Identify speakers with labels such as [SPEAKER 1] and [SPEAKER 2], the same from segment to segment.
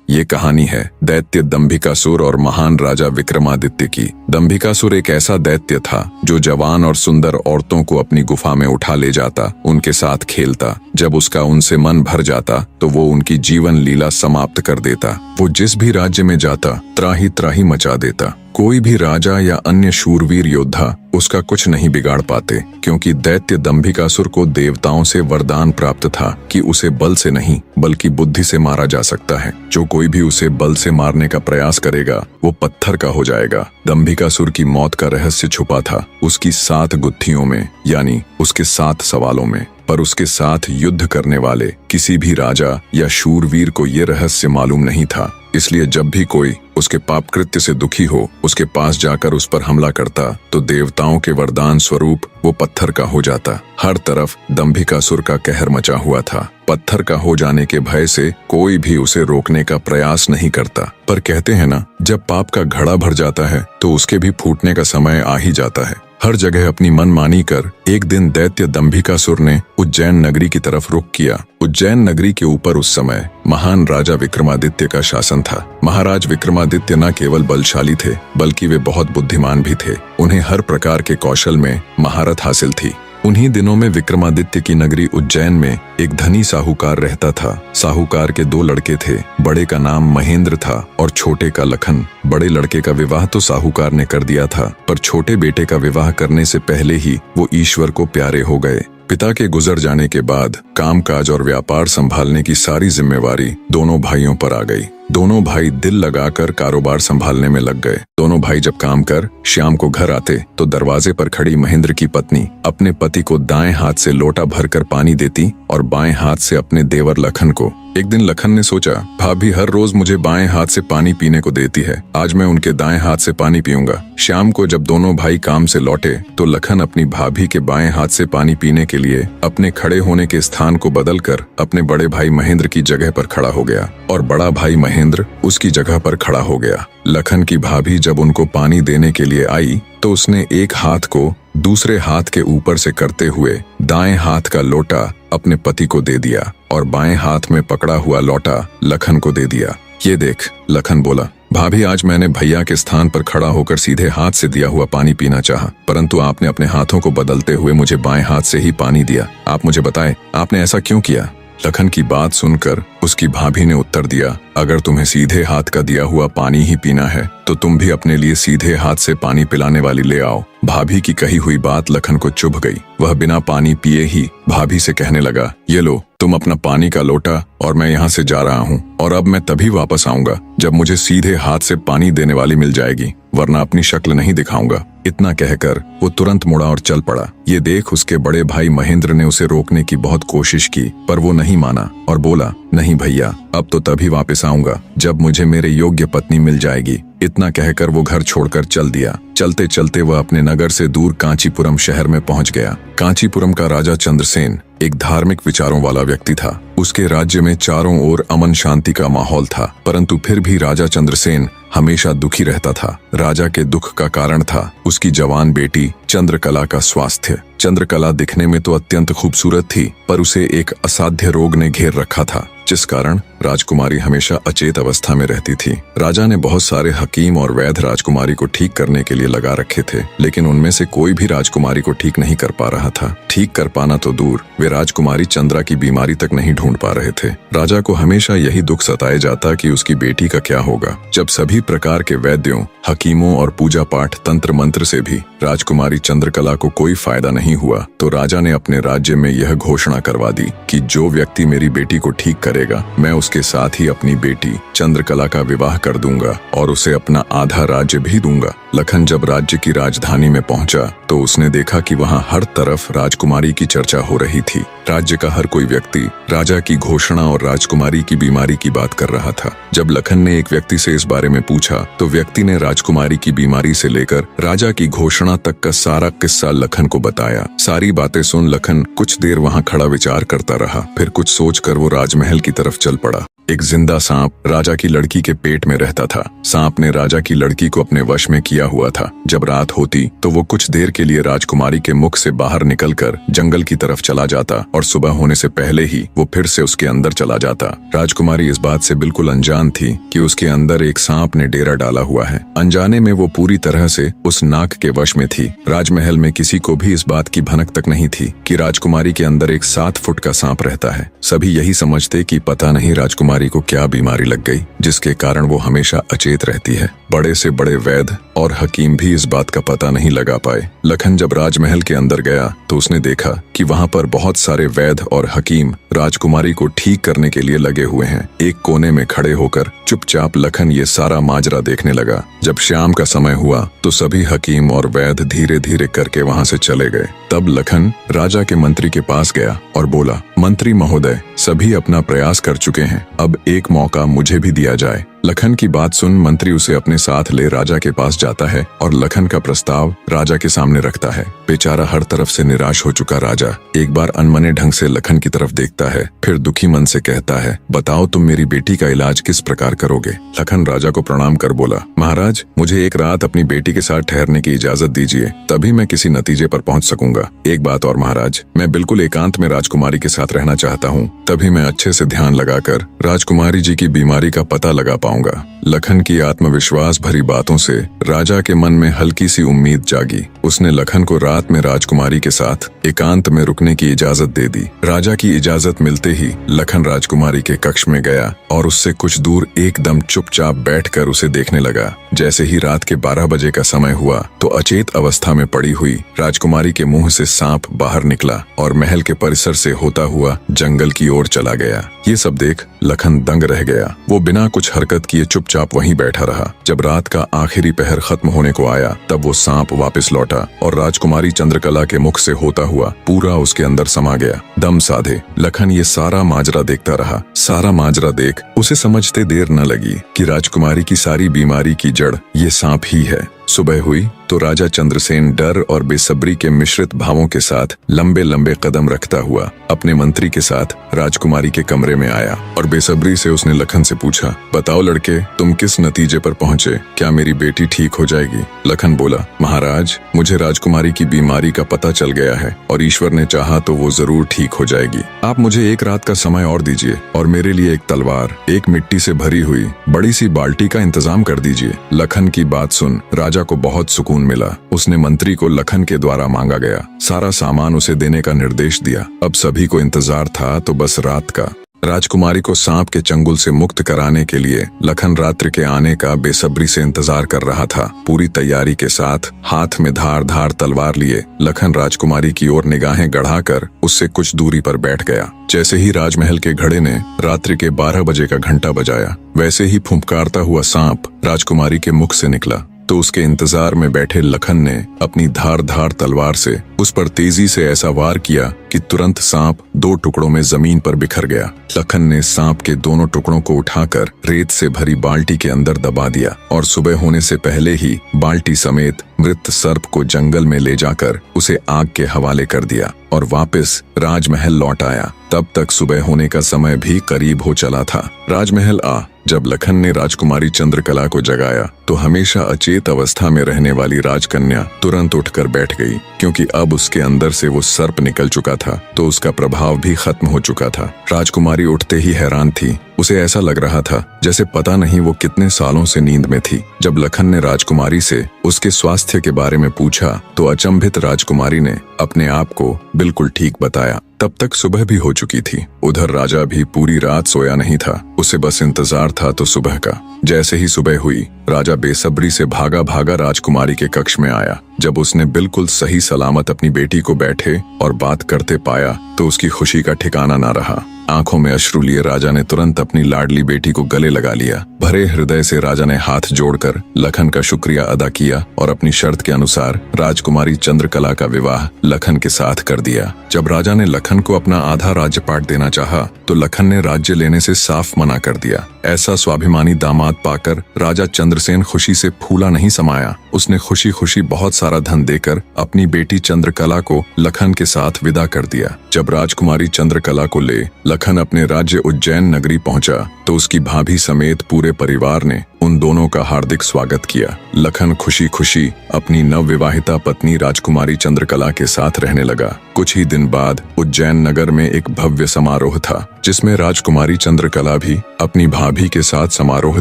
[SPEAKER 1] ये कहानी है दैत्य दंभिकासुर और महान राजा विक्रमादित्य की। दंभिकासुर एक ऐसा दैत्य था जो जवान और सुंदर औरतों को अपनी गुफा में उठा ले जाता, उनके साथ खेलता। जब उसका उनसे मन भर जाता तो वो उनकी जीवन लीला समाप्त कर देता। वो जिस भी राज्य में जाता त्राही त्राही मचा देता। कोई भी राजा या अन्य शूरवीर योद्धा उसका कुछ नहीं बिगाड़ पाते, क्योंकि दैत्य दंभिकासुर को देवताओं से वरदान प्राप्त था कि उसे बल से नहीं बल्कि बुद्धि से मारा जा सकता है। जो कोई भी उसे बल से मारने का प्रयास करेगा वो पत्थर का हो जाएगा। दंभिकासुर की मौत का रहस्य छुपा था उसकी 7 गुत्थियों में, यानी उसके 7 सवालों में। पर उसके साथ युद्ध करने वाले किसी भी राजा या शूरवीर को ये रहस्य मालूम नहीं था। इसलिए जब भी कोई उसके पाप कृत्य से दुखी हो उसके पास जाकर उस पर हमला करता तो देवताओं के वरदान स्वरूप वो पत्थर का हो जाता। हर तरफ दंभिकासुर का कहर मचा हुआ था। पत्थर का हो जाने के भय से कोई भी उसे रोकने का प्रयास नहीं करता। पर कहते हैं ना, जब पाप का घड़ा भर जाता है तो उसके भी फूटने का समय आ ही जाता है। हर जगह अपनी मनमानी कर एक दिन दैत्य दंभिकासुर ने उज्जैन नगरी की तरफ रुख किया। उज्जैन नगरी के ऊपर उस समय महान राजा विक्रमादित्य का शासन था। महाराज विक्रमादित्य न केवल बलशाली थे बल्कि वे बहुत बुद्धिमान भी थे। उन्हें हर प्रकार के कौशल में महारत हासिल थी। उन्हीं दिनों में विक्रमादित्य की नगरी उज्जैन में एक धनी साहूकार रहता था। साहूकार के 2 लड़के थे। बड़े का नाम महेंद्र था और छोटे का लखन। बड़े लड़के का विवाह तो साहूकार ने कर दिया था, पर छोटे बेटे का विवाह करने से पहले ही वो ईश्वर को प्यारे हो गए। पिता के गुजर जाने के बाद कामकाज और व्यापार संभालने की सारी जिम्मेवारी दोनों भाइयों पर आ गई। दोनों भाई दिल लगाकर कारोबार संभालने में लग गए। दोनों भाई जब काम कर शाम को घर आते तो दरवाजे पर खड़ी महेंद्र की पत्नी अपने पति को दाएं हाथ से लोटा भरकर पानी देती और बाएं हाथ से अपने देवर लखन को। एक दिन लखन ने सोचा, भाभी हर रोज मुझे बाएं हाथ से पानी पीने को देती है, आज मैं उनके दाएं हाथ से पानी पीऊंगा। शाम को जब दोनों भाई काम से लौटे तो लखन अपनी भाभी के बाएं हाथ से पानी पीने के लिए अपने खड़े होने के स्थान को बदलकर अपने बड़े भाई महेंद्र की जगह पर खड़ा हो गया और बड़ा भाई महेंद्र उसकी जगह पर खड़ा हो गया। लखन की भाभी जब उनको पानी देने के लिए आई तो उसने एक हाथ को दूसरे हाथ के ऊपर से करते हुए दाएं हाथ का लोटा अपने पति को दे दिया और बाएं हाथ में पकड़ा हुआ लोटा लखन को दे दिया। ये देख, लखन बोला, भाभी आज मैंने भैया के स्थान पर खड़ा होकर सीधे हाथ से दिया हुआ पानी पीना चाहा, परंतु आपने अपने हाथों को बदलते हुए मुझे बाएं हाथ से ही पानी दिया। आप मुझे बताएं, आपने ऐसा क्यों किया? लखन की बात सुनकर उसकी भाभी ने उत्तर दिया, अगर तुम्हें सीधे हाथ का दिया हुआ पानी ही पीना है तो तुम भी अपने लिए सीधे हाथ से पानी पिलाने वाली ले आओ। भाभी की कही हुई बात लखन को चुभ गई। वह बिना पानी पिए ही भाभी से कहने लगा, ये लो तुम अपना पानी का लोटा और मैं यहाँ से जा रहा हूँ और अब मैं तभी वापस आऊंगा जब मुझे सीधे हाथ से पानी देने वाली मिल जाएगी, वरना अपनी शक्ल नहीं दिखाऊंगा। इतना कहकर वो तुरंत मुड़ा और चल पड़ा। ये देख उसके बड़े भाई महेंद्र ने उसे रोकने की बहुत कोशिश की, पर वो नहीं माना और बोला, नहीं भैया, अब तो तभी वापस आऊंगा जब मुझे मेरे योग्य पत्नी मिल जाएगी। इतना कहकर वो घर छोड़कर चल दिया। चलते चलते वह अपने नगर से दूर कांचीपुरम शहर में पहुंच गया। कांचीपुरम का राजा चंद्रसेन एक धार्मिक विचारों वाला व्यक्ति था। उसके राज्य में चारों ओर अमन शांति का माहौल था, परंतु फिर भी राजा चंद्रसेन हमेशा दुखी रहता था। राजा के दुख का कारण था उसकी जवान बेटी चंद्रकला का स्वास्थ्य। चंद्रकला दिखने में तो अत्यंत खूबसूरत थी, पर उसे एक असाध्य रोग ने घेर रखा था, जिस कारण राजकुमारी हमेशा अचेत अवस्था में रहती थी। राजा ने बहुत सारे हकीम और वैद्य राजकुमारी को ठीक करने के लिए लगा रखे थे, लेकिन उनमें से कोई भी राजकुमारी को ठीक नहीं कर पा रहा था। ठीक कर पाना तो दूर, वे राजकुमारी चंद्रा की बीमारी तक नहीं ढूंढ पा रहे थे। राजा को हमेशा यही दुख सताए जाता कि उसकी बेटी का क्या होगा। जब सभी प्रकार के वैद्यों, हकीमों और पूजा पाठ तंत्र मंत्र से भी राजकुमारी चंद्रकला को कोई फायदा नहीं हुआ तो राजा ने अपने राज्य में यह घोषणा करवा दी कि जो व्यक्ति मेरी बेटी को ठीक करेगा मैं उसके साथ ही अपनी बेटी चंद्रकला का विवाह कर दूंगा और उसे अपना आधा राज्य भी दूंगा। लखन जब राज्य की राजधानी में पहुंचा तो उसने देखा कि वहां हर तरफ राजकुमारी की चर्चा हो रही थी। राज्य का हर कोई व्यक्ति राजा की घोषणा और राजकुमारी की बीमारी की बात कर रहा था। जब लखन ने एक व्यक्ति से इस बारे में पूछा तो व्यक्ति ने राजकुमारी की बीमारी से लेकर राजा की घोषणा तक का सारा किस्सा लखन को बताया। सारी बातें सुन लखन कुछ देर वहां खड़ा विचार करता रहा, फिर कुछ सोचकर वो राजमहल की तरफ चल पड़ा। एक जिंदा सांप राजा की लड़की के पेट में रहता था। सांप ने राजा की लड़की को अपने वश में किया हुआ था। जब रात होती तो वो कुछ देर के लिए राजकुमारी के मुख से बाहर निकलकर जंगल की तरफ चला जाता और सुबह होने से पहले ही वो फिर से उसके अंदर चला जाता। राजकुमारी इस बात से बिल्कुल अनजान थी कि उसके अंदर एक सांप ने डेरा डाला हुआ है। अनजाने में वो पूरी तरह से उस नाग के वश में थी। राजमहल में किसी को भी इस बात की भनक तक नहीं थी कि राजकुमारी के अंदर एक 7 फुट का सांप रहता है। सभी यही समझते कि पता नहीं राजकुमारी को क्या बीमारी लग गई जिसके कारण वो हमेशा अचेत रहती है। बड़े से बड़े वैद्य और हकीम भी इस बात का पता नहीं लगा पाए। लखन जब राजमहल के अंदर गया तो उसने देखा कि वहां पर बहुत सारे वैद्य और हकीम राजकुमारी को ठीक करने के लिए लगे हुए हैं। एक कोने में खड़े होकर चुपचाप लखन ये सारा माजरा देखने लगा। जब शाम का समय हुआ तो सभी हकीम और वैद्य धीरे धीरे करके वहां से चले गए। तब लखन राजा के मंत्री के पास गया और बोला, मंत्री महोदय, सभी अपना प्रयास कर चुके हैं, अब एक मौका मुझे भी दिया जाए। लखन की बात सुन मंत्री उसे अपने साथ ले राजा के पास जाता है और लखन का प्रस्ताव राजा के सामने रखता है। बेचारा हर तरफ से निराश हो चुका राजा एक बार अनमने ढंग से लखन की तरफ देखता है, फिर दुखी मन से कहता है, बताओ तुम मेरी बेटी का इलाज किस प्रकार करोगे। लखन राजा को प्रणाम कर बोला, महाराज, मुझे एक रात अपनी बेटी के साथ ठहरने की इजाजत दीजिए, तभी मैं किसी नतीजे पर पहुंच सकूंगा। एक बात और महाराज, मैं बिल्कुल एकांत में राजकुमारी के साथ रहना चाहता हूँ, तभी मैं अच्छे से ध्यान लगाकर राजकुमारी जी की बीमारी का पता लगा पाऊंगा। लखन की आत्मविश्वास भरी बातों से राजा के मन में हल्की सी उम्मीद जागी। उसने लखन को रात में राजकुमारी के साथ एकांत में रुकने की इजाजत दे दी। राजा की इजाजत मिलते ही लखन राजकुमारी के कक्ष में गया और उससे कुछ दूर एकदम चुपचाप बैठकर उसे देखने लगा। जैसे ही रात के 12 बजे का समय हुआ तो अचेत अवस्था में पड़ी हुई राजकुमारी के मुंह से सांप बाहर निकला और महल के परिसर से होता हुआ जंगल की ओर चला गया। ये सब देख लखन दंग रह गया। वो बिना कुछ हरकत किए चुपचाप वहीं बैठा रहा। जब रात का आखिरी पहर खत्म होने को आया तब वो सांप वापस लौटा और राजकुमारी चंद्रकला के मुख से होता हुआ पूरा उसके अंदर समा गया। दम साधे लखन ये सारा माजरा देखता रहा। सारा माजरा देख उसे समझते देर न लगी कि राजकुमारी की सारी बीमारी की जड़ ये सांप ही है। सुबह हुई तो राजा चंद्रसेन डर और बेसब्री के मिश्रित भावों के साथ लंबे लंबे कदम रखता हुआ अपने मंत्री के साथ राजकुमारी के कमरे में आया और बेसब्री से उसने लखन से पूछा, बताओ लड़के, तुम किस नतीजे पर पहुंचे? क्या मेरी बेटी ठीक हो जाएगी? लखन बोला, महाराज, मुझे राजकुमारी की बीमारी का पता चल गया है और ईश्वर ने चाहा तो वो जरूर ठीक हो जाएगी। आप मुझे एक रात का समय और दीजिए और मेरे लिए एक तलवार, एक मिट्टी से भरी हुई बड़ी सी बाल्टी का इंतजाम कर दीजिए। लखन की बात सुन राजा को बहुत सुकून मिला। उसने मंत्री को लखन के द्वारा मांगा गया सारा सामान उसे देने का निर्देश दिया। अब सभी को इंतजार था तो बस रात का। राजकुमारी को सांप के चंगुल से मुक्त कराने के लिए लखन रात्रि के आने का बेसब्री से इंतजार कर रहा था। पूरी तैयारी के साथ हाथ में धार धार तलवार लिए लखन राजकुमारी की ओर निगाहें गढ़ाकर उससे कुछ दूरी पर बैठ गया। जैसे ही राजमहल के घड़े ने रात्रि के 12 बजे का घंटा बजाया, वैसे ही फुंफकारता हुआ सांप राजकुमारी के मुख से निकला तो उसके इंतजार में बैठे लखन ने अपनी धार धार तलवार से उस पर तेजी से ऐसा वार किया कि तुरंत सांप 2 टुकड़ों में जमीन पर बिखर गया। लखन ने सांप के दोनों टुकड़ों को उठाकर रेत से भरी बाल्टी के अंदर दबा दिया और सुबह होने से पहले ही बाल्टी समेत मृत सर्प को जंगल में ले जाकर उसे आग के हवाले कर दिया और वापस राजमहल लौट आया। तब तक सुबह होने का समय भी करीब हो चला था। राजमहल जब लखन ने राजकुमारी चंद्रकला को जगाया तो हमेशा अचेत अवस्था में रहने वाली राजकन्या तुरंत उठकर बैठ गई, क्योंकि अब उसके अंदर से वो सर्प निकल चुका था तो उसका प्रभाव भी खत्म हो चुका था। राजकुमारी उठते ही हैरान थी। उसे ऐसा लग रहा था जैसे पता नहीं वो कितने सालों से नींद में थी। जब लखन ने राजकुमारी से उसके स्वास्थ्य के बारे में पूछा तो अचंभित राजकुमारी ने अपने आप को बिल्कुल ठीक बताया। तब तक सुबह भी हो चुकी थी। उधर राजा भी पूरी रात सोया नहीं था। उसे बस इंतजार था तो सुबह का। जैसे ही सुबह हुई राजा बेसब्री से भागा भागा राजकुमारी के कक्ष में आया। जब उसने बिल्कुल सही सलामत अपनी बेटी को बैठे और बात करते पाया तो उसकी खुशी का ठिकाना ना रहा। आंखों में अश्रु लिए राजा ने तुरंत अपनी लाडली बेटी को गले लगा लिया। भरे हृदय से राजा ने हाथ जोड़कर लखन का शुक्रिया अदा किया और अपनी शर्त के अनुसार राजकुमारी चंद्रकला का विवाह लखन के साथ कर दिया। जब राजा ने लखन को अपना आधा राज्यपाट देना चाहा तो लखन ने राज्य लेने से साफ मना कर दिया। ऐसा स्वाभिमानी दामाद पाकर राजा चंद्रसेन खुशी से फूला नहीं समाया। उसने खुशी खुशी बहुत सारा धन देकर अपनी बेटी चंद्रकला को लखन के साथ विदा कर दिया। जब राजकुमारी चंद्रकला को ले लखन अपने राज्य उज्जैन नगरी पहुंचा तो उसकी भाभी समेत पूरे परिवार ने उन दोनों का हार्दिक स्वागत किया। लखन खुशी खुशी अपनी नवविवाहिता पत्नी राजकुमारी चंद्रकला के साथ रहने लगा। कुछ ही दिन बाद उज्जैन नगर में एक भव्य समारोह था जिसमें राजकुमारी चंद्रकला भी अपनी भाभी के साथ समारोह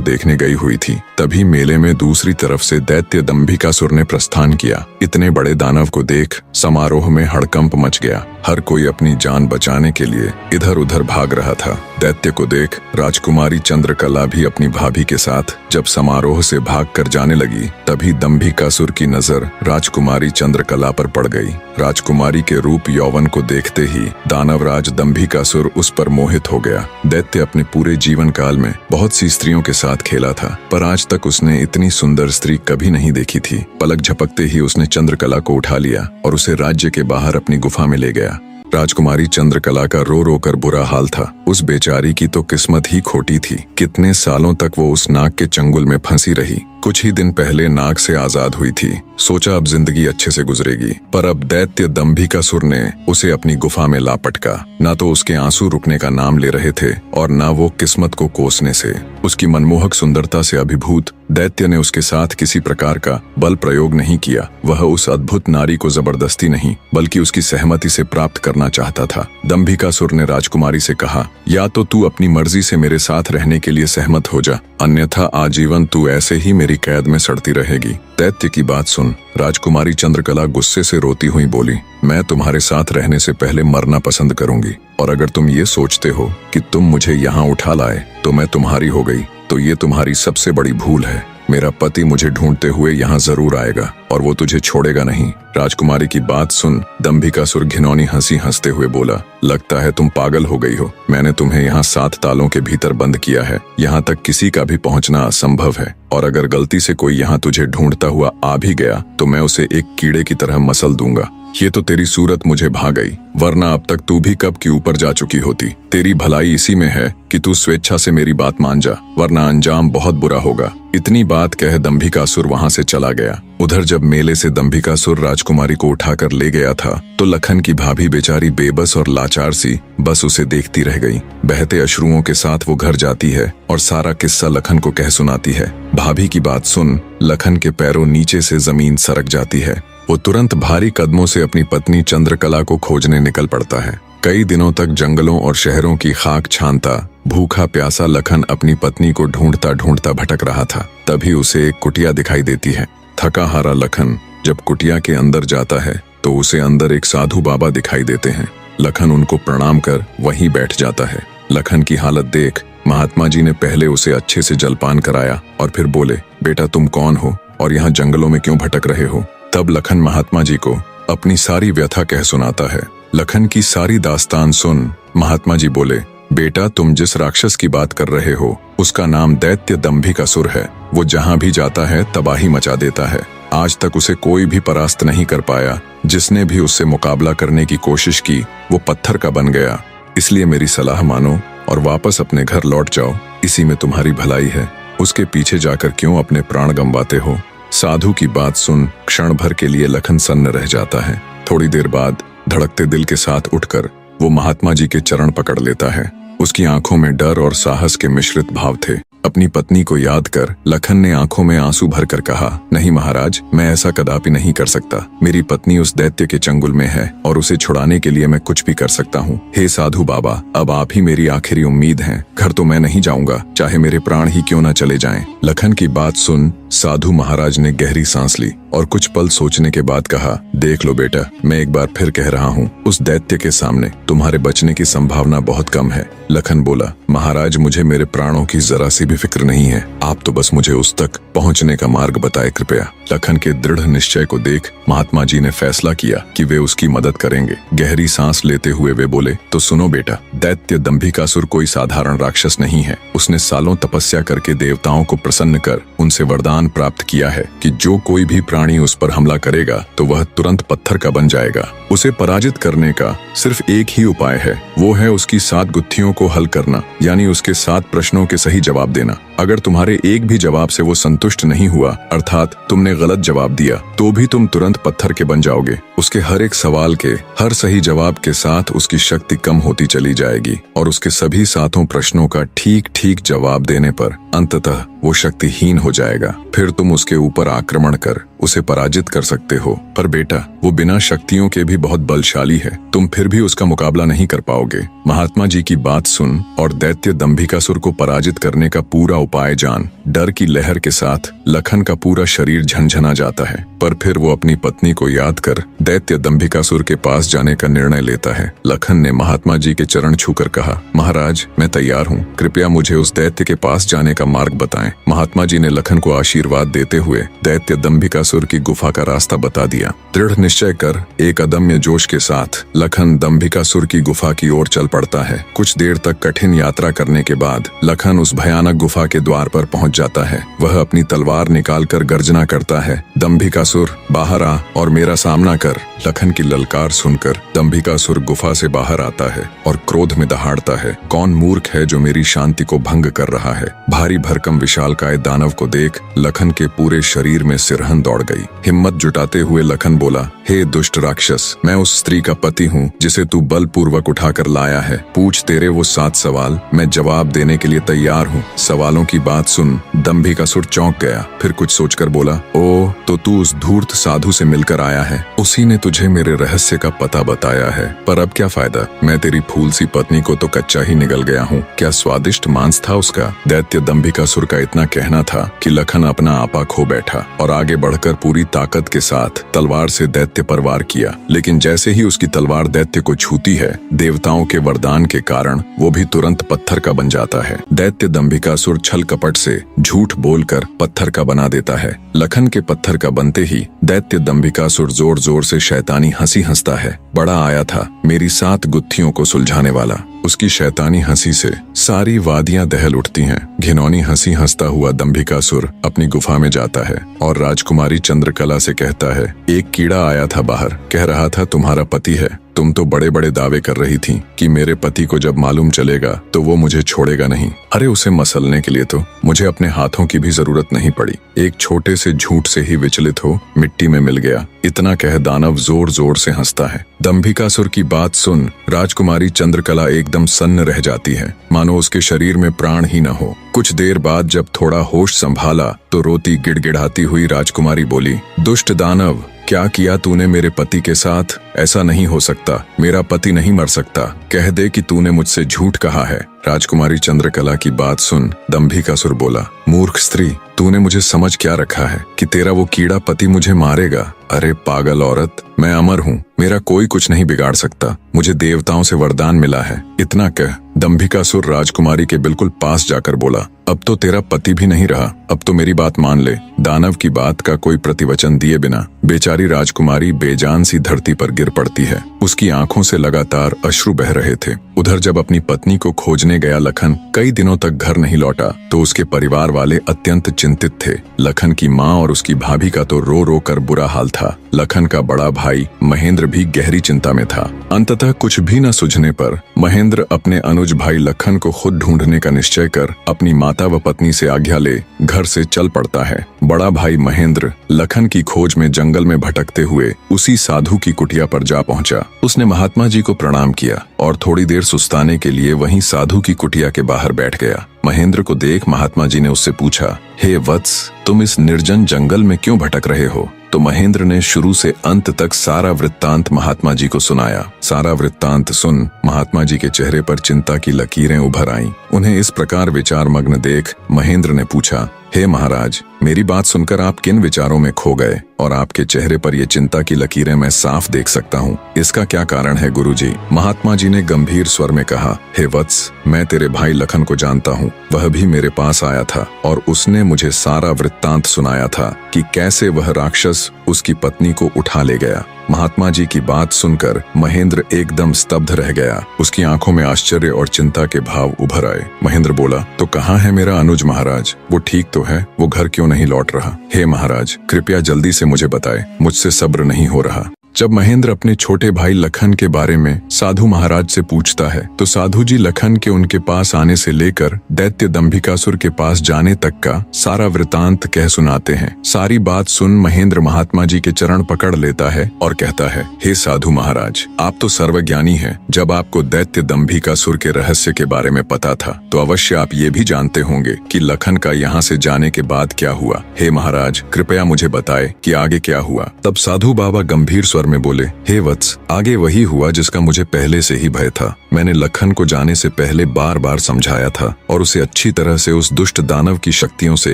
[SPEAKER 1] देखने गई हुई थी। तभी मेले में दूसरी तरफ से दैत्य दंभिकासुर ने प्रस्थान किया। इतने बड़े दानव को देख समारोह में हड़कंप मच गया। हर कोई अपनी जान बचाने के लिए इधर उधर भाग रहा था। दैत्य को देख राजकुमारी चंद्रकला भी अपनी भाभी के साथ जब समारोह से भागकर जाने लगी, तभी दंभिकासुर की नजर राजकुमारी चंद्रकला पर पड़ गई। राजकुमारी के रूप यौवन को देखते ही दानवराज दंभिकासुर उस पर मोहित हो गया। दैत्य अपने पूरे जीवन काल में बहुत सी स्त्रियों के साथ खेला था, पर आज तक उसने इतनी सुंदर स्त्री कभी नहीं देखी थी। पलक झपकते ही उसने चंद्रकला को उठा लिया और उसे राज्य के बाहर अपनी गुफा में ले गया। राजकुमारी चंद्रकला का रो रो कर बुरा हाल था। उस बेचारी की तो किस्मत ही खोटी थी। कितने सालों तक वो उस नाग के चंगुल में फंसी रही। कुछ ही दिन पहले नाग से आजाद हुई थी। सोचा अब जिंदगी अच्छे से गुजरेगी, पर अब दैत्य दंभिकासुर ने उसे अपनी गुफा में ला पटका। न तो उसके आंसू रुकने का नाम ले रहे थे और न वो किस्मत को कोसने से। उसकी मनमोहक सुंदरता से अभिभूत दैत्य ने उसके साथ किसी प्रकार का बल प्रयोग नहीं किया। वह उस अद्भुत नारी को जबरदस्ती नहीं बल्कि उसकी सहमति से प्राप्त करना चाहता था। दंभिकासुर ने राजकुमारी से कहा, या तो तू अपनी मर्जी से मेरे साथ रहने के लिए सहमत हो जा, अन्यथा आजीवन तू ऐसे ही मेरी कैद में सड़ती रहेगी। दैत्य की बात सुन राजकुमारी चंद्रकला गुस्से से रोती हुई बोली, मैं तुम्हारे साथ रहने से पहले मरना पसंद करूंगी, और अगर तुम ये सोचते हो कि तुम मुझे यहाँ उठा लाए तो मैं तुम्हारी हो गई, तो ये तुम्हारी सबसे बड़ी भूल है। मेरा पति मुझे ढूंढते हुए यहाँ जरूर आएगा और वो तुझे छोड़ेगा नहीं। राजकुमारी की बात सुन दंभिकासुर घिनौनी हंसी हंसते हुए बोला, लगता है तुम पागल हो गई हो। मैंने तुम्हें यहाँ 7 तालों के भीतर बंद किया है। यहाँ तक किसी का भी पहुँचना असंभव है, और अगर गलती से कोई यहाँ तुझे ढूंढता हुआ आ भी गया तो मैं उसे एक कीड़े की तरह मसल दूंगा। ये तो तेरी सूरत मुझे भा गई, वरना अब तक तू भी कब की ऊपर जा चुकी होती। तेरी भलाई इसी में है कि तू स्वेच्छा से मेरी बात मान जा, वरना अंजाम बहुत बुरा होगा। इतनी बात कह दंभिकासुर वहां से चला गया। उधर जब मेले से दंभिकासुर राजकुमारी को उठाकर ले गया था तो लखन की भाभी बेचारी बेबस और लाचार सी बस उसे देखती रह गई। बहते अश्रुओं के साथ वो घर जाती है और सारा किस्सा लखन को कह सुनाती है। भाभी की बात सुन लखन के पैरों नीचे से जमीन सरक जाती है। वो तुरंत भारी कदमों से अपनी पत्नी चंद्रकला को खोजने निकल पड़ता है। कई दिनों तक जंगलों और शहरों की खाक छानता भूखा प्यासा लखन अपनी पत्नी को ढूंढता ढूंढता भटक रहा था। तभी उसे एक कुटिया दिखाई देती है। थका हारा लखन जब कुटिया के अंदर जाता है तो उसे अंदर एक साधु बाबा दिखाई देते हैं। लखन उनको प्रणाम कर वहीं बैठ जाता है। लखन की हालत देख महात्मा जी ने पहले उसे अच्छे से जलपान कराया और फिर बोले, बेटा तुम कौन हो और यहाँ जंगलों में क्यों भटक रहे हो। तब लखन महात्मा जी को अपनी सारी व्यथा कह सुनाता है। लखन की सारी दास्तान सुन महात्मा जी बोले, बेटा तुम जिस राक्षस की बात कर रहे हो उसका नाम दैत्य दंभिकासुर है। वो जहाँ भी जाता है तबाही मचा देता है। आज तक उसे कोई भी परास्त नहीं कर पाया। जिसने भी उससे मुकाबला करने की कोशिश की वो पत्थर का बन गया। इसलिए मेरी सलाह मानो और वापस अपने घर लौट जाओ, इसी में तुम्हारी भलाई है। उसके पीछे जाकर क्यों अपने प्राण गंवाते हो। साधु की बात सुन क्षण भर के लिए लखन सन्न रह जाता है। थोड़ी देर बाद धड़कते दिल के साथ उठकर वो महात्मा जी के चरण पकड़ लेता है। उसकी आंखों में डर और साहस के मिश्रित भाव थे। अपनी पत्नी को याद कर लखन ने आंखों में आंसू भरकर कहा, नहीं महाराज, मैं ऐसा कदापि नहीं कर सकता। मेरी पत्नी उस दैत्य के चंगुल में है और उसे छुड़ाने के लिए मैं कुछ भी कर सकता हूँ। हे साधु बाबा, अब आप ही मेरी आखिरी उम्मीद हैं। घर तो मैं नहीं जाऊंगा, चाहे मेरे प्राण ही क्यों न चले जाएं। लखन की बात सुन साधु महाराज ने गहरी सांस ली और कुछ पल सोचने के बाद कहा, देख लो बेटा, मैं एक बार फिर कह रहा हूँ, उस दैत्य के सामने तुम्हारे बचने की संभावना बहुत कम है। लखन बोला, महाराज मुझे मेरे प्राणों की जरा सी भी फिक्र नहीं है। आप तो बस मुझे उस तक पहुँचने का मार्ग बताए कृपया। लखन के दृढ़ निश्चय को देख महात्मा जी ने फैसला किया कि वे उसकी मदद करेंगे। गहरी सांस लेते हुए वे बोले, तो सुनो बेटा, दैत्य दंभिकासुर कोई साधारण राक्षस नहीं है। उसने सालों तपस्या करके देवताओं को प्रसन्न कर उनसे वरदान वरदान प्राप्त किया है कि जो कोई भी प्राणी उस पर हमला करेगा तो वह तुरंत पत्थर का बन जाएगा। उसे पराजित करने का सिर्फ एक ही उपाय है, वो है उसकी 7 गुत्थियों को हल करना, यानी उसके 7 प्रश्नों के सही जवाब देना। अगर तुम्हारे एक भी जवाब से वो संतुष्ट नहीं हुआ, अर्थात तुमने गलत जवाब दिया, तो भी तुम तुरंत पत्थर के बन जाओगे। उसके हर एक सवाल के हर सही जवाब के साथ उसकी शक्ति कम होती चली जाएगी और उसके सभी 7 प्रश्नों का ठीक ठीक जवाब देने पर अंततः वो शक्तिहीन हो जाएगा। फिर तुम उसके ऊपर आक्रमण कर उसे पराजित कर सकते हो। पर बेटा, वो बिना शक्तियों के भी बहुत बलशाली है, तुम फिर भी उसका मुकाबला नहीं कर पाओगे। महात्मा जी की बात सुन और दैत्य दंभिकासुर को पराजित करने का पूरा उपाय जान। डर की लहर के साथ लखन का पूरा शरीर झनझना जाता है, पर फिर वो अपनी पत्नी को याद कर दैत्य दंभिकासुर के पास जाने का निर्णय लेता है। लखन ने महात्मा जी के चरण छूकर कहा, महाराज, मैं तैयार हूँ, कृपया मुझे उस दैत्य के पास जाने का मार्ग बताएं। महात्मा जी ने लखन को आशीर्वाद देते हुए दैत्य दंभिकासुर की गुफा का रास्ता बता दिया। दृढ़ निश्चय कर एक अदम्य जोश के साथ लखन दंभिकासुर की गुफा की ओर चल पड़ता है। कुछ देर तक कठिन यात्रा करने के बाद लखन उस भयानक गुफा के द्वार पर पहुंच जाता है। वह अपनी तलवार निकालकर गर्जना करता है, दंभिकासुर बाहर आ और मेरा सामना कर। लखन की ललकार सुनकर दंभिकासुर गुफा से बाहर आता है और क्रोध में दहाड़ता है, कौन मूर्ख है जो मेरी शांति को भंग कर रहा है। भारी भरकम विशालकाय दानव को देख लखन के पूरे शरीर में सिरहन दौड़ गई। हिम्मत जुटाते हुए लखन बोला, हे दुष्ट राक्षस, मैं उस स्त्री का पति हूँ जिसे तू बलपूर्वक उठाकर लाया है। पूछ तेरे वो 7 सवाल, मैं जवाब देने के लिए तैयार हूँ। सवालों की बात सुन दंभिकासुर चौंक गया, फिर कुछ सोचकर बोला, ओ तो तू उस धूर्त साधु से मिलकर आया है, उसी ने तुझे मेरे रहस्य का पता बताया है। पर अब क्या फायदा, मैं तेरी फूल सी पत्नी को तो कच्चा ही निगल गया हूँ। क्या स्वादिष्ट मांस था उसका। दैत्य दंभिकासुर का इतना कहना था कि लखन अपना आपा खो बैठा और आगे बढ़कर पूरी ताकत के साथ तलवार से दैत्य पर वार किया। लेकिन जैसे ही उसकी तलवार दैत्य को छूती है, देवताओं के वरदान के कारण वो भी तुरंत पत्थर का बन जाता है। दैत्य दंभिकासुर छल कपट से झूठ बोलकर पत्थर का बना देता है। लखन के पत्थर का बनते ही दैत्य दंभिकासुर जोर जोर से शैतानी हंसी हंसता है। बड़ा आया था मेरी 7 गुत्थियों को सुलझाने वाला। उसकी शैतानी हंसी से सारी वादियां दहल उठती हैं। घिनौनी हंसी हंसता हुआ दंभिकासुर अपनी गुफा में जाता है और राजकुमारी चंद्रकला से कहता है, एक कीड़ा आया था बाहर, कह रहा था तुम्हारा पति है। तुम तो बड़े बड़े दावे कर रही थी कि मेरे पति को जब मालूम चलेगा तो वो मुझे छोड़ेगा नहीं। अरे उसे मसलने के लिए तो मुझे अपने हाथों की भी जरूरत नहीं पड़ी, एक छोटे से झूठ से ही विचलित हो मिट्टी में मिल गया। इतना कह दानव जोर जोर से हंसता है। दंभिकासुर की बात सुन राजकुमारी चंद्रकला एकदम सन्न रह जाती है, मानो उसके शरीर में प्राण ही न हो। कुछ देर बाद जब थोड़ा होश संभाला तो रोती गिड़गिड़ाती हुई राजकुमारी बोली, दुष्ट दानव, क्या किया तूने मेरे पति के साथ। ऐसा नहीं हो सकता, मेरा पति नहीं मर सकता, कह दे कि तूने मुझसे झूठ कहा है। राजकुमारी चंद्रकला की बात सुन दंभिकासुर बोला, मूर्ख स्त्री, तूने मुझे समझ क्या रखा है कि तेरा वो कीड़ा पति मुझे मारेगा। अरे पागल औरत, मैं अमर हूँ, मेरा कोई कुछ नहीं बिगाड़ सकता, मुझे देवताओं से वरदान मिला है। इतना कह दंभिकासुर राजकुमारी के बिल्कुल पास जाकर बोला, अब तो तेरा पति भी नहीं रहा, अब तो मेरी बात मान ले। दानव की बात का कोई प्रतिवचन दिए बिना बेचारी राजकुमारी बेजान सी धरती पर गिर पड़ती है। उसकी आंखों से लगातार अश्रु बह रहे थे। उधर जब अपनी पत्नी को खोजने गया लखन कई दिनों तक घर नहीं लौटा तो उसके परिवार वाले अत्यंत चिंतित थे। लखन की माँ और उसकी भाभी का तो रो रो कर बुरा हाल था। लखन का बड़ा भाई महेंद्र भी गहरी चिंता में था। अंततः कुछ भी न सूझने पर महेंद्र अपने अनुज भाई लखन को खुद ढूंढने का निश्चय कर अपनी माता व पत्नी से आज्ञा ले घर से चल पड़ता है। बड़ा भाई महेंद्र लखन की खोज में जंगल में भटकते हुए उसी साधु की कुटिया पर जा पहुंचा। उसने महात्मा जी को प्रणाम किया और थोड़ी देर सुस्ताने के लिए वहीं साधु की कुटिया के बाहर बैठ गया। महेंद्र को देख महात्मा जी ने उससे पूछा, हे वत्स, तुम इस निर्जन जंगल में क्यों भटक रहे हो। तो महेंद्र ने शुरू से अंत तक सारा वृत्तांत महात्मा जी को सुनाया। सारा वृत्तांत सुन महात्मा जी के चेहरे पर चिंता की लकीरें उभर आईं। उन्हें इस प्रकार विचार मग्न देख महेंद्र ने पूछा, हे महाराज, मेरी बात सुनकर आप किन विचारों में खो गए और आपके चेहरे पर ये चिंता की लकीरें मैं साफ देख सकता हूँ। इसका क्या कारण है गुरुजी? महात्मा जी ने गंभीर स्वर में कहा, हे वत्स, मैं तेरे भाई लखन को जानता हूँ। वह भी मेरे पास आया था और उसने मुझे सारा वृत्तांत सुनाया था कि कैसे वह राक्षस उसकी पत्नी को उठा ले गया। महात्मा जी की बात सुनकर महेंद्र महेंद्र एकदम स्तब्ध रह गया। उसकी आंखों में आश्चर्य और चिंता के भाव उभर आए। महेंद्र बोला, तो कहाँ है मेरा अनुज महाराज? वो ठीक तो है, वो घर क्यों नहीं लौट रहा? हे महाराज, कृपया जल्दी से मुझे बताएं, मुझसे सब्र नहीं हो रहा। जब महेंद्र अपने छोटे भाई लखन के बारे में साधु महाराज से पूछता है तो साधु जी लखन के उनके पास आने से लेकर दैत्य दंभिकासुर के पास जाने तक का सारा वृतांत कह सुनाते हैं। सारी बात सुन महेंद्र महात्मा जी के चरण पकड़ लेता है और कहता है, हे साधु महाराज, आप तो सर्वज्ञानी हैं। जब आपको दैत्य दंभिकासुर के रहस्य के बारे में पता था तो अवश्य आप ये भी जानते होंगे कि लखन का यहाँ से जाने के बाद क्या हुआ। हे महाराज, कृपया मुझे बताए कि आगे क्या हुआ। तब साधु बाबा गंभीर स्वर में बोले, हे वत्स, आगे वही हुआ जिसका मुझे पहले से ही भय था। मैंने लखन को जाने से पहले बार बार समझाया था और उसे अच्छी तरह से उस दुष्ट दानव की शक्तियों से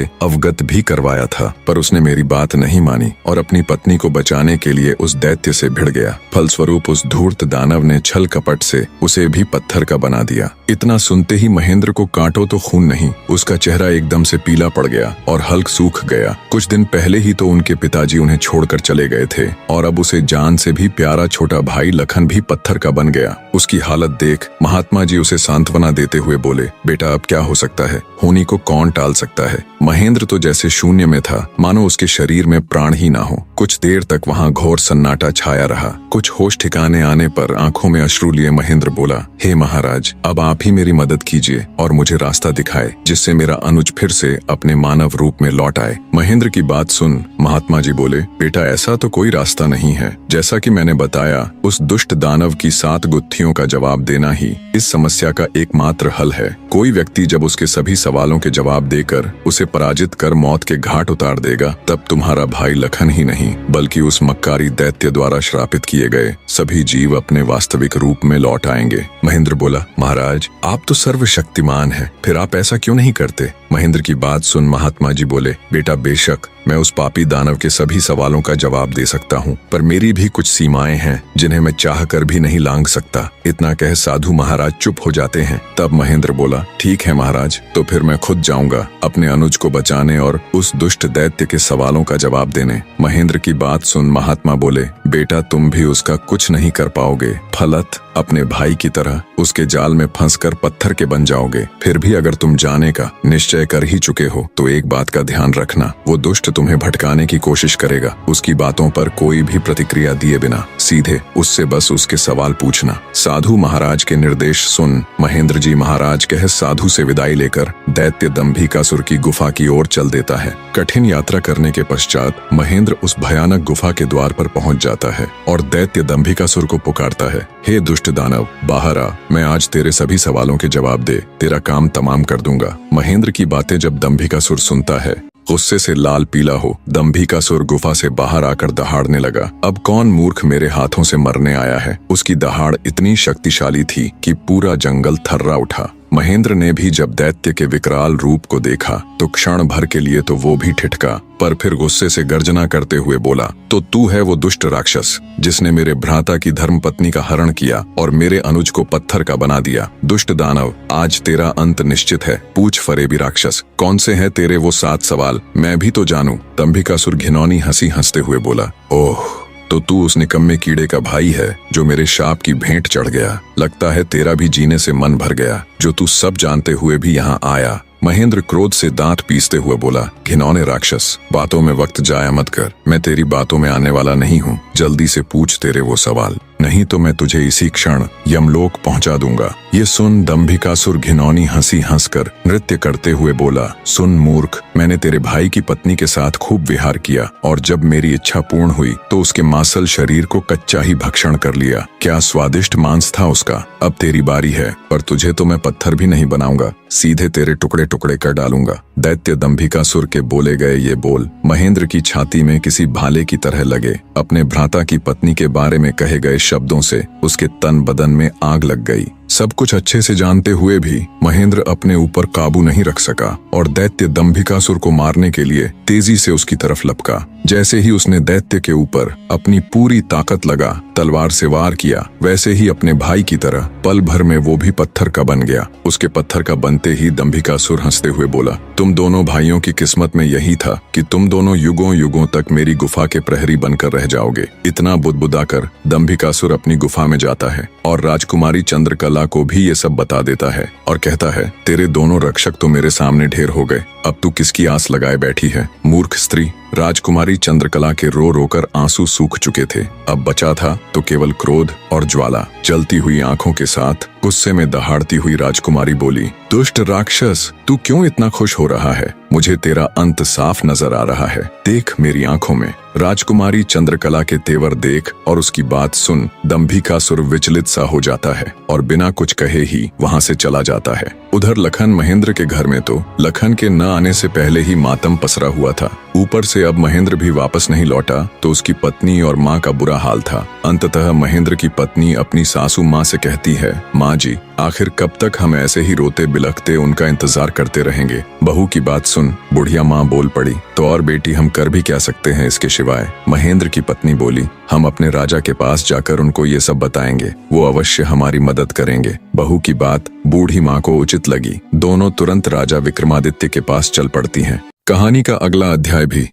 [SPEAKER 1] अवगत भी करवाया था, पर उसने मेरी बात नहीं मानी और अपनी पत्नी को बचाने के लिए उस दैत्य से भिड़ गया। फलस्वरूप उस धूर्त दानव ने छल कपट से उसे भी पत्थर का बना दिया। इतना सुनते ही महेंद्र को कांटो तो खून नहीं, उसका चेहरा एकदम से पीला पड़ गया और हल्क सूख गया। कुछ दिन पहले ही तो उनके पिताजी उन्हें छोड़कर चले गए थे और अब उसे जान से भी प्यारा छोटा भाई लखन भी पत्थर का बन गया। उसकी हालत देख महात्मा जी उसे सांत्वना देते हुए बोले, बेटा अब क्या हो सकता है, होनी को कौन टाल सकता है। महेंद्र तो जैसे शून्य में था, मानो उसके शरीर में प्राण ही ना हो। कुछ देर तक वहां घोर सन्नाटा छाया रहा। कुछ होश ठिकाने आने पर आंखों में अश्रु लिए महेंद्र बोला, हे महाराज, अब आप ही मेरी मदद कीजिए और मुझे रास्ता दिखाए जिससे मेरा अनुज फिर से अपने मानव रूप में लौट आए। महेंद्र की बात सुन महात्मा जी बोले, बेटा ऐसा तो कोई रास्ता नहीं है। जैसा कि मैंने बताया, उस दुष्ट दानव की 7 गुत्थियों का जवाब देना ही इस समस्या का एकमात्र हल है। कोई व्यक्ति जब उसके सभी सवालों के जवाब देकर उसे पराजित कर मौत के घाट उतार देगा, तब तुम्हारा भाई लखन ही नहीं बल्कि उस मक्कारी दैत्य द्वारा श्रापित किए गए सभी जीव अपने वास्तविक रूप में लौट आएंगे। महेंद्र बोला, महाराज, आप तो सर्वशक्तिमान हैं, फिर आप ऐसा क्यों नहीं करते? महेंद्र की बात सुन महात्मा जी बोले, बेटा बेशक मैं उस पापी दानव के सभी सवालों का जवाब दे सकता हूँ, पर मेरी भी कुछ सीमाएं हैं जिन्हें मैं चाह कर भी नहीं लांघ सकता। इतना कह साधु महाराज चुप हो जाते हैं। तब महेंद्र बोला, ठीक है महाराज, तो फिर मैं खुद जाऊंगा अपने अनुज को बचाने और उस दुष्ट दैत्य के सवालों का जवाब देने। महेंद्र की बात सुन महात्मा बोले, बेटा तुम भी उसका कुछ नहीं कर पाओगे। फलत अपने भाई की तरह उसके जाल में फंसकर पत्थर के बन जाओगे। फिर भी अगर तुम जाने का निश्चय कर ही चुके हो तो एक बात का ध्यान रखना, वो दुष्ट तुम्हें भटकाने की कोशिश करेगा। उसकी बातों पर कोई भी प्रतिक्रिया दिए बिना सीधे उससे बस उसके सवाल पूछना। साधु महाराज के निर्देश सुन महेंद्र जी महाराज कह साधु से विदाई लेकर दैत्य दंभिकासुर की गुफा की ओर चल देता है। कठिन यात्रा करने के पश्चात महेंद्र उस भयानक गुफा के द्वार पर पहुंच जाता है और दैत्य दंभिकासुर को पुकारता है, हे दुष्ट दानव, बाहर आ, मैं आज तेरे सभी सवालों के जवाब दे तेरा काम तमाम कर दूंगा। महेंद्र की बातें जब दंभिकासुर सुनता है, गुस्से से लाल पीला हो दंभिकासुर गुफा से बाहर आकर दहाड़ने लगा। अब कौन मूर्ख मेरे हाथों से मरने आया है। उसकी दहाड़ इतनी शक्तिशाली थी कि पूरा जंगल थर्रा उठा। महेंद्र ने भी जब दैत्य के विकराल रूप को देखा तो क्षण भर के लिए तो वो भी ठिठका, पर फिर गुस्से से गर्जना करते हुए बोला, तो तू है वो दुष्ट राक्षस जिसने मेरे भ्राता की धर्मपत्नी का हरण किया और मेरे अनुज को पत्थर का बना दिया। दुष्ट दानव, आज तेरा अंत निश्चित है। पूछ फरेबी राक्षस, कौन से हैं तेरे वो 7 सवाल, मैं भी तो जानूं। दंभिकासुर घिनौनी हंसी हंसते हुए बोला, ओह, तो तू उस निकम्मे कीड़े का भाई है जो मेरे शाप की भेंट चढ़ गया। लगता है तेरा भी जीने से मन भर गया, जो तू सब जानते हुए भी यहाँ आया। महेंद्र क्रोध से दांत पीसते हुए बोला, घिनौने राक्षस, बातों में वक्त जाया मत कर। मैं तेरी बातों में आने वाला नहीं हूँ। जल्दी से पूछ तेरे वो सवाल, नहीं तो मैं तुझे इसी क्षण यमलोक पहुंचा दूंगा। ये सुन दंभिकासुर घिनौनी हंसी हंसकर नृत्य करते हुए बोला, सुन मूर्ख, मैंने तेरे भाई की पत्नी के साथ खूब विहार किया और जब मेरी इच्छा पूर्ण हुई तो उसके मांसल शरीर को कच्चा ही भक्षण कर लिया। क्या स्वादिष्ट मांस था उसका। अब तेरी बारी है, पर तुझे तो मैं पत्थर भी नहीं बनाऊंगा, सीधे तेरे टुकड़े टुकड़े कर डालूंगा। दैत्य दंभिकासुर के बोले गए ये बोल महेंद्र की छाती में किसी भाले की तरह लगे। अपने भ्राता की पत्नी के बारे में कहे गए शब्दों से उसके तन बदन में आग लग गई। सब कुछ अच्छे से जानते हुए भी महेंद्र अपने ऊपर काबू नहीं रख सका और दैत्य दंभिकासुर को मारने के लिए तेजी से उसकी तरफ लपका। जैसे ही उसने दैत्य के ऊपर अपनी पूरी ताकत लगा तलवार से वार किया, वैसे ही अपने भाई की तरह पल भर में वो भी पत्थर का बन गया। उसके पत्थर का बनते ही दंभिकासुर हंसते हुए बोला, तुम दोनों भाइयों की किस्मत में यही था कि तुम दोनों युगों युगों तक मेरी गुफा के प्रहरी बनकर रह जाओगे। इतना बुदबुदाकर दंभिकासुर अपनी गुफा में जाता है और राजकुमारी चंद्रकला को भी ये सब बता देता है और कहता है, तेरे दोनों रक्षक तो मेरे सामने ढेर हो गए, अब तू किसकी आस लगाए बैठी है, मूर्ख स्त्री। राजकुमारी चंद्रकला के रो रोकर आंसू सूख चुके थे, अब बचा था तो केवल क्रोध और ज्वाला। जलती हुई आंखों के साथ गुस्से में दहाड़ती हुई राजकुमारी बोली, दुष्ट राक्षस, तू क्यों इतना खुश हो रहा है? मुझे तेरा अंत साफ नजर आ रहा है, देख मेरी आंखों में। राजकुमारी चंद्रकला के तेवर देख और उसकी बात सुन दंभिकासुर विचलित सा हो जाता है और बिना कुछ कहे ही वहां से चला जाता है। उधर लखन महेंद्र के घर में तो लखन के न आने से पहले ही मातम पसरा हुआ था। ऊपर से अब महेंद्र भी वापस नहीं लौटा तो उसकी पत्नी और माँ का बुरा हाल था। अंततः महेंद्र की पत्नी अपनी सासू माँ से कहती है, माँ जी, आखिर कब तक हम ऐसे ही रोते बिलखते उनका इंतजार करते रहेंगे? बहू की बात सुन, बुढ़िया माँ बोल पड़ी, तो और बेटी हम कर भी क्या सकते हैं इसके सिवाय? महेंद्र की पत्नी बोली, हम अपने राजा के पास जाकर उनको ये सब बताएंगे, वो अवश्य हमारी मदद करेंगे। बहू की बात बूढ़ी माँ को उचित लगी। दोनों तुरंत राजा विक्रमादित्य के पास चल पड़ती हैं। कहानी का अगला अध्याय भी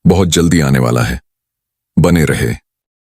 [SPEAKER 1] बहुत जल्दी आने वाला है, बने रहे।